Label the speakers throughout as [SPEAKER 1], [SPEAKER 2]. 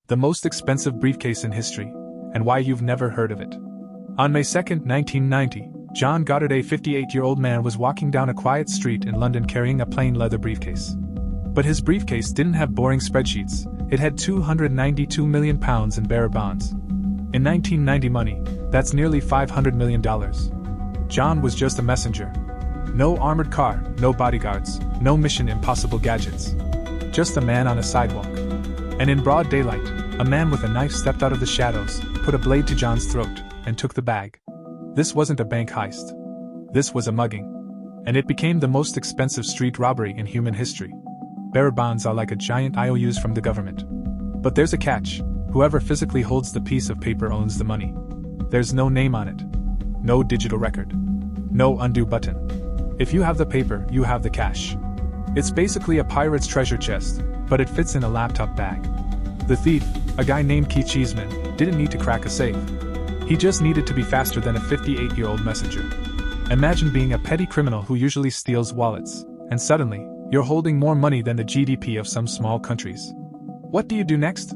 [SPEAKER 1] the most expensive briefcase in history, and why you've never heard of it. On May 2, 1990, John Goddard, a 58-year-old man, was walking down a quiet street in London carrying a plain leather briefcase. But his briefcase didn't have boring spreadsheets, it had £292 million in bearer bonds. In 1990 money, that's nearly $500 million. John was just a messenger. No armored car, no bodyguards, no Mission Impossible gadgets. Just a man on a sidewalk. And in broad daylight, a man with a knife stepped out of the shadows, put a blade to John's throat, and took the bag. This wasn't a bank heist. This was a mugging. And it became the most expensive street robbery in human history. Bearer bonds are like a giant IOUs from the government. But there's a catch: whoever physically holds the piece of paper owns the money. There's no name on it. No digital record. No undo button. If you have the paper, you have the cash. It's basically a pirate's treasure chest, but it fits in a laptop bag. The thief, a guy named Keith Cheeseman, didn't need to crack a safe. He just needed to be faster than a 58-year-old messenger. Imagine being a petty criminal who usually steals wallets, and suddenly, you're holding more money than the GDP of some small countries. What do you do next?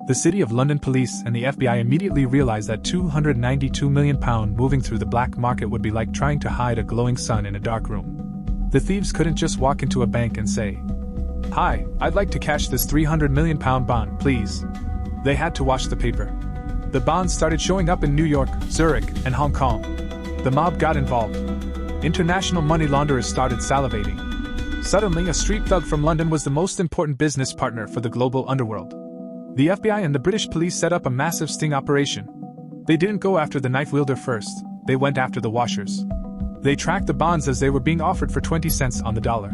[SPEAKER 1] The City of London Police and the FBI immediately realized that £292 million moving through the black market would be like trying to hide a glowing sun in a dark room. The thieves couldn't just walk into a bank and say, "Hi, I'd like to cash this £300 million bond, please." They had to wash the paper. The bonds started showing up in New York, Zurich, and Hong Kong. The mob got involved. International money launderers started salivating. Suddenly, a street thug from London was the most important business partner for the global underworld. The FBI and the British police set up a massive sting operation. They didn't go after the knife wielder first, they went after the washers. They tracked the bonds as they were being offered for 20 cents on the dollar.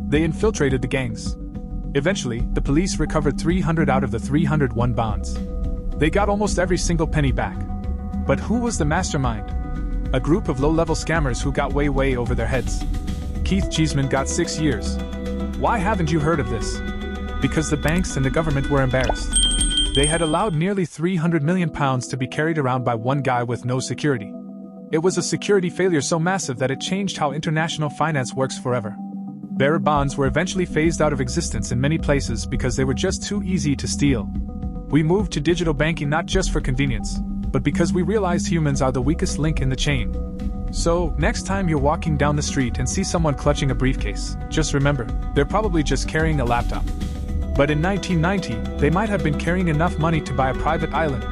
[SPEAKER 1] They infiltrated the gangs. Eventually, the police recovered 300 out of the 301 bonds. They got almost every single penny back. But who was the mastermind? A group of low-level scammers who got way over their heads. Keith Cheeseman got 6 years. Why haven't you heard of this? Because the banks and the government were embarrassed. They had allowed nearly £300 million to be carried around by one guy with no security. It was a security failure so massive that it changed how international finance works forever. Bearer bonds were eventually phased out of existence in many places because they were just too easy to steal. We moved to digital banking not just for convenience, but because we realized humans are the weakest link in the chain. So, next time you're walking down the street and see someone clutching a briefcase, just remember, they're probably just carrying a laptop. But in 1990, they might have been carrying enough money to buy a private island,